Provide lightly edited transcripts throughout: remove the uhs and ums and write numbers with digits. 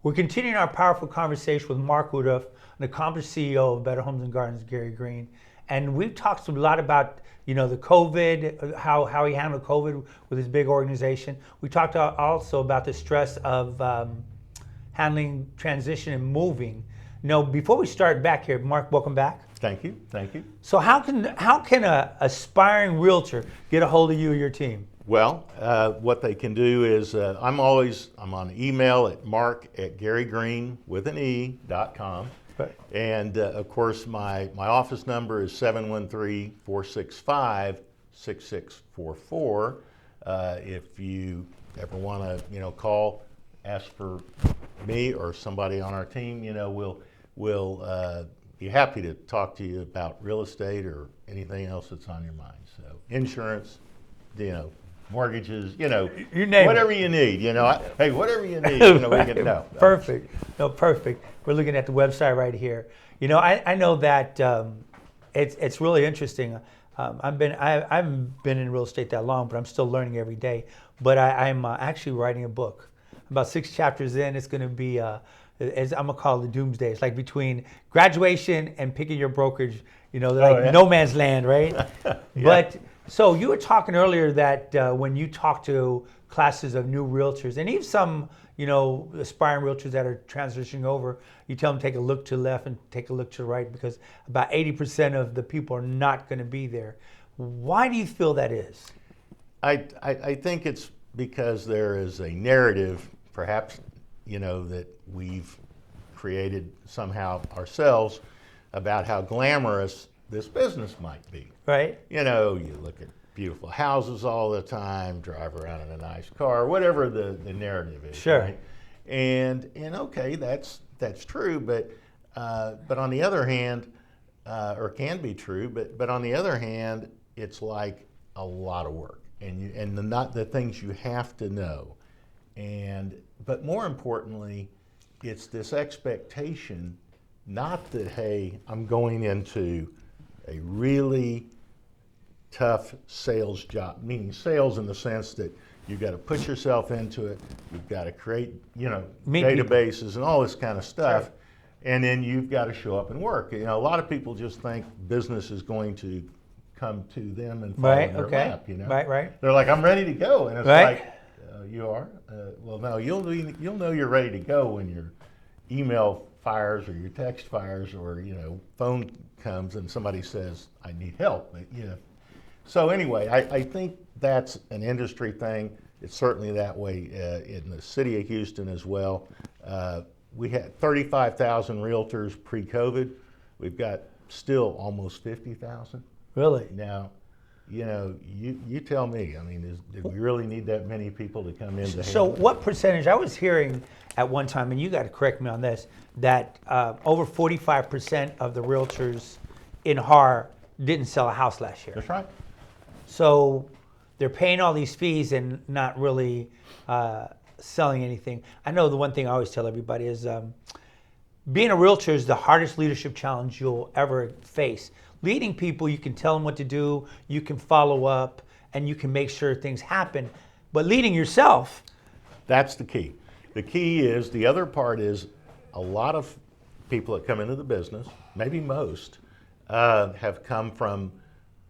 We're continuing our powerful conversation with Mark Woodroof, an accomplished CEO of Better Homes and Gardens, Greene. And we've talked a lot about, the COVID, how he handled COVID with his big organization. We talked also about the stress of handling transition and moving. Before we start back here, Mark, welcome back. Thank you. Thank you. So how can a aspiring realtor get a hold of you or your team? Well, what they can do is I'm on email at mark@garygreene.com. Right. And of course, my office number is 713-465-6644. If you ever want to, call, ask for me or somebody on our team, we'll be happy to talk to you about real estate or anything else that's on your mind. So insurance, mortgages, you name whatever it. you need, hey, whatever you need, we can know. Perfect. Perfect. We're looking at the website right here. I know that it's really interesting. I haven't been in real estate that long, but I'm still learning every day. But I'm actually writing a book. About 6 chapters in, it's going to be, I'm going to call it the doomsday. It's like between graduation and picking your brokerage, no man's land, right? Yeah. But so you were talking earlier that when you talk to classes of new realtors and even some, aspiring realtors that are transitioning over, you tell them take a look to the left and take a look to the right because about 80% of the people are not going to be there. Why do you feel that is? I think it's because there is a narrative, perhaps, that we've created somehow ourselves about how glamorous this business might be. Right. You look at beautiful houses all the time, drive around in a nice car, whatever the narrative is. Sure. Right? And okay, that's true, but on the other hand, or can be true, but on the other hand, it's like a lot of work, and not the things you have to know, but more importantly, it's this expectation, not that, hey, I'm going into a really tough sales job, meaning sales in the sense that you've got to put yourself into it, you've got to create, databases and all this kind of stuff, Sure. And then you've got to show up and work. A lot of people just think business is going to come to them and fall in their lap. Right. They're like, I'm ready to go, and it's Right. like, you are? Well, no, you'll know you're ready to go when your email fires or your text fires or phone comes and somebody says, I need help. So anyway, I think that's an industry thing. It's certainly that way in the city of Houston as well. We had 35,000 realtors pre-COVID. We've got still almost 50,000. Really? Now, you tell me. I mean, did we really need that many people to come in to So handle it? what percentage, I was hearing at one time, and you got to correct me on this, that over 45% of the realtors in HAR didn't sell a house last year. That's right. So they're paying all these fees and not really selling anything. I know the one thing I always tell everybody is being a realtor is the hardest leadership challenge you'll ever face. Leading people, you can tell them what to do, you can follow up, and you can make sure things happen. But leading yourself, that's the key. The key is, the other part is, a lot of people that come into the business, maybe most, have come from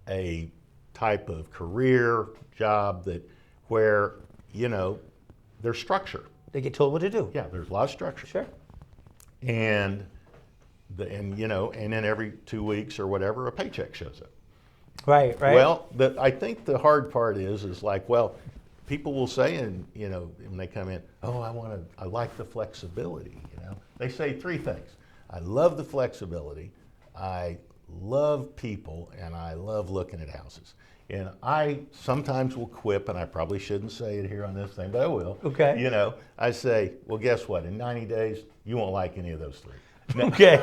a type of career job where there's structure. they get told what to do. Yeah, there's a lot of structure. Sure. And then every 2 weeks or whatever, a paycheck shows up. Right. Well, I think the hard part is like, well, people will say, and when they come in, oh, I like the flexibility. They say 3 things: I love the flexibility, I love people, and I love looking at houses. And I sometimes will quip, and I probably shouldn't say it here on this thing, but I will. Okay. I say, well, guess what? In 90 days, you won't like any of those 3. Okay.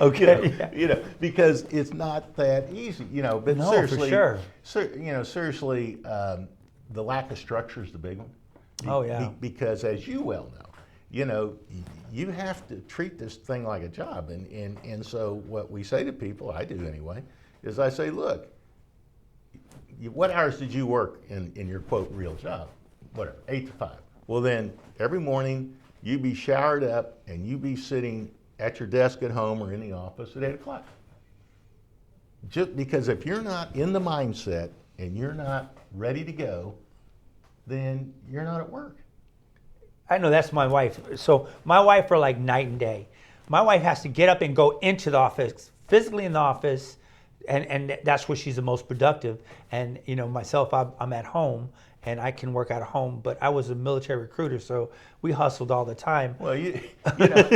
Okay. Because it's not that easy. But No, seriously, for sure. Seriously, the lack of structure is the big one. Oh, yeah. Because as you well know, you have to treat this thing like a job, and so what we say to people, I do anyway, is I say, look, what hours did you work in your quote real job? Whatever, 8 to 5. Well, then every morning you be showered up and you be sitting at your desk at home or in the office at 8 o'clock. Just because if you're not in the mindset and you're not ready to go, then you're not at work. I know that's my wife. So my wife are like night and day. My wife has to get up and go into the office, physically in the office, and that's where she's the most productive. And you know, myself, I'm at home and I can work out of home. But I was a military recruiter, so we hustled all the time. Well, you know,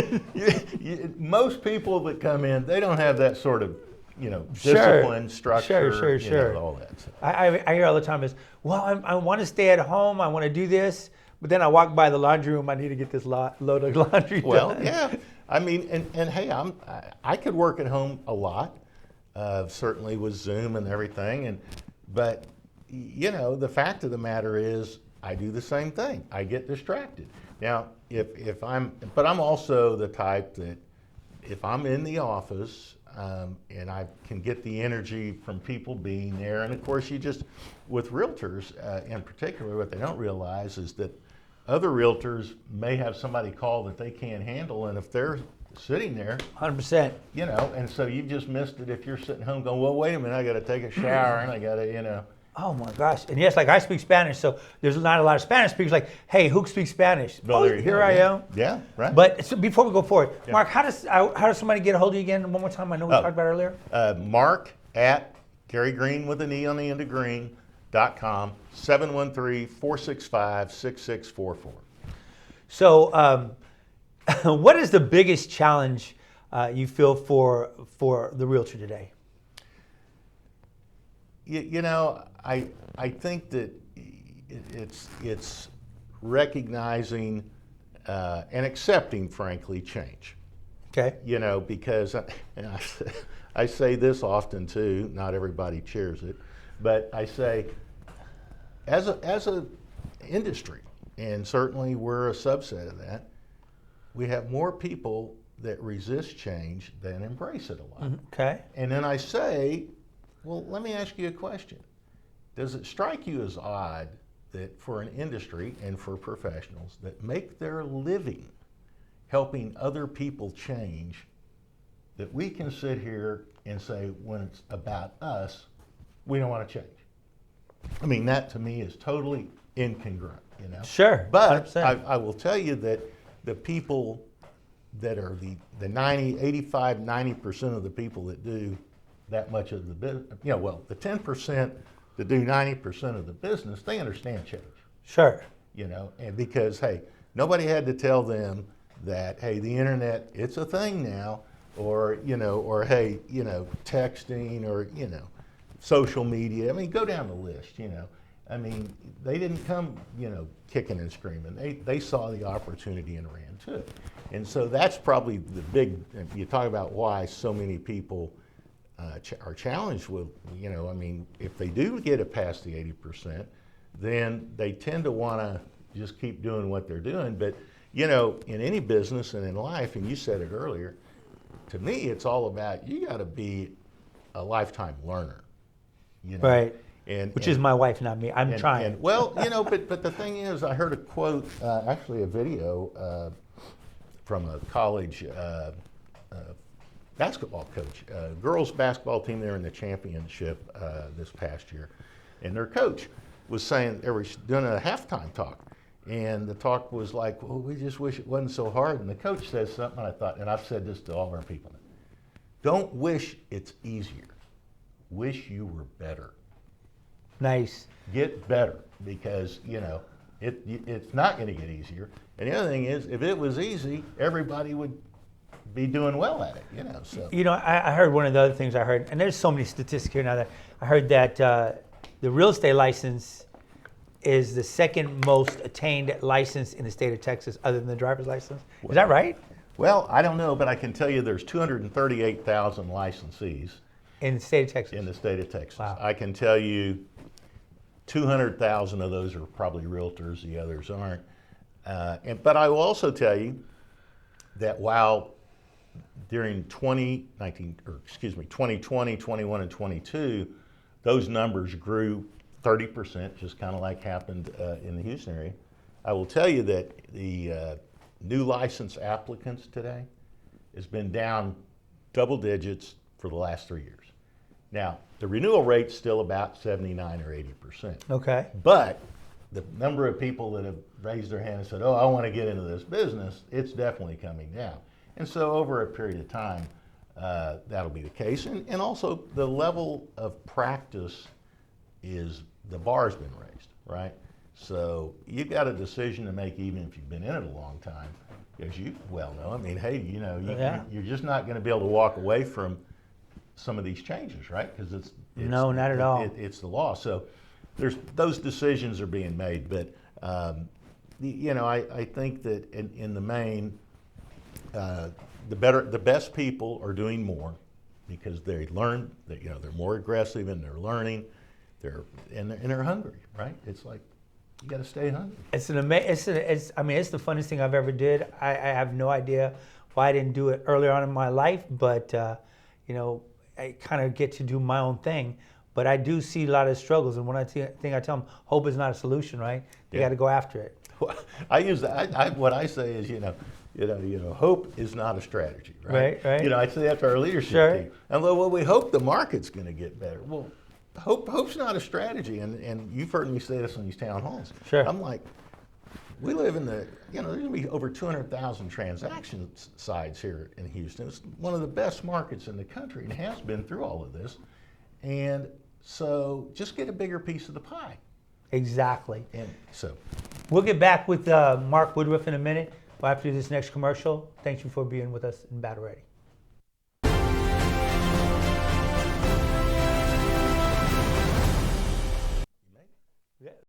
most people that come in, they don't have that sort of, you know, discipline, structure, you know, all that. So. I hear all the time is, well, I want to stay at home, I want to do this, but then I walk by the laundry room, I need to get this load of laundry done. Well, yeah. I mean, and hey, I could work at home a lot, certainly with Zoom and everything, but you know, the fact of the matter is, I do the same thing. I get distracted. Now, but I'm also the type that if I'm in the office and I can get the energy from people being there, and of course, with realtors in particular, what they don't realize is that other realtors may have somebody call that they can't handle, and if they're sitting there, 100%. you know, and so you just missed it if you're sitting home going, well, wait a minute, I got to take a shower and I got to, you know. Oh my gosh! And yes, like I speak Spanish, so there's not a lot of Spanish speakers. Like, hey, who speaks Spanish? Well, oh, here I am. Yeah, right. But so before we go forward, Mark, how does somebody get a hold of you again? One more time. I know we talked about it earlier. Mark at Gary Greene with an E on the end of Greene.com, 713-465-6644. So, what is the biggest challenge you feel for the realtor today? You know, I think that it's recognizing and accepting, frankly, change. Okay. You know, because I say this often too. Not everybody cheers it, but I say, as a industry, and certainly we're a subset of that, we have more people that resist change than embrace it a lot. Okay. And then I say, well, let me ask you a question. Does it strike you as odd that for an industry and for professionals that make their living helping other people change, that we can sit here and say, when it's about us, we don't want to change? I mean, that to me is totally incongruent, you know? Sure. But 100%. I will tell you that the people that are the 85, 90% of the people that do that much of the business, you know, well, the 10% that do 90% of the business, they understand change. Sure. You know, and because, hey, nobody had to tell them that, hey, the internet, it's a thing now, or, you know, or, hey, you know, texting, or, you know, social media. I mean, go down the list, you know. I mean, they didn't come, you know, kicking and screaming. They saw the opportunity and ran to it. And so that's probably the big, you talk about why so many people are challenged with, you know, I mean, if they do get it past the 80%, then they tend to want to just keep doing what they're doing. But, you know, in any business and in life, and you said it earlier, to me, it's all about, you got to be a lifetime learner. You know? Right. Which is my wife, not me. I'm trying. Well, you know, but the thing is, I heard a quote, actually a video from a college basketball coach, girls basketball team. They're in the championship this past year, and their coach was saying, they were doing a halftime talk, and the talk was like, well, we just wish it wasn't so hard. And the coach says something, and I thought, and I've said this to all of our people, don't wish it's easier, wish you were better. Nice. Get better, because, you know, it's not going to get easier. And the other thing is, if it was easy, everybody would be doing well at it, you know. So, you know, I heard one of the other things I heard, and there's so many statistics here now, that I heard that the real estate license is the second most attained license in the state of Texas, other than the driver's license. Is that right? Well, I don't know, but I can tell you there's 238,000 licensees In the state of Texas. in the state of Texas. Wow. I can tell you 200,000 of those are probably realtors, the others aren't. But I will also tell you that while during 2020, 21, and 22, those numbers grew 30%, just kind of like happened in the Houston area. I will tell you that the new license applicants today has been down double digits for the last 3 years. Now, the renewal rate's still about 79 or 80%. Okay. But the number of people that have raised their hand and said, oh, I want to get into this business, it's definitely coming down. And so over a period of time, that'll be the case. And also the level of practice the bar's been raised, right? So you've got a decision to make even if you've been in it a long time, because you well know, I mean, hey, you're just not going to be able to walk away from some of these changes, right? Because no, not at all. It's the law. So those decisions are being made. But, I think that in the main, the best people are doing more because they learn that, they're more aggressive and they're learning. They're hungry, right? It's like you got to stay hungry. It's the funnest thing I've ever did. I have no idea why I didn't do it earlier on in my life, but I kind of get to do my own thing. But I do see a lot of struggles, and one thing I tell them, hope is not a solution, right? You got to go after it. Well, I use that. What I say is, hope is not a strategy, right? Right. I say that to our leadership team. And well, we hope the market's going to get better. Well, hope's not a strategy, and you've heard me say this in these town halls. Sure. I'm like, we live in there's going to be over 200,000 transaction sides here in Houston. It's one of the best markets in the country and has been through all of this. And so just get a bigger piece of the pie. Exactly. And so we'll get back with Mark Woodroof in a minute after this next commercial. Thank you for being with us in Battle Ready.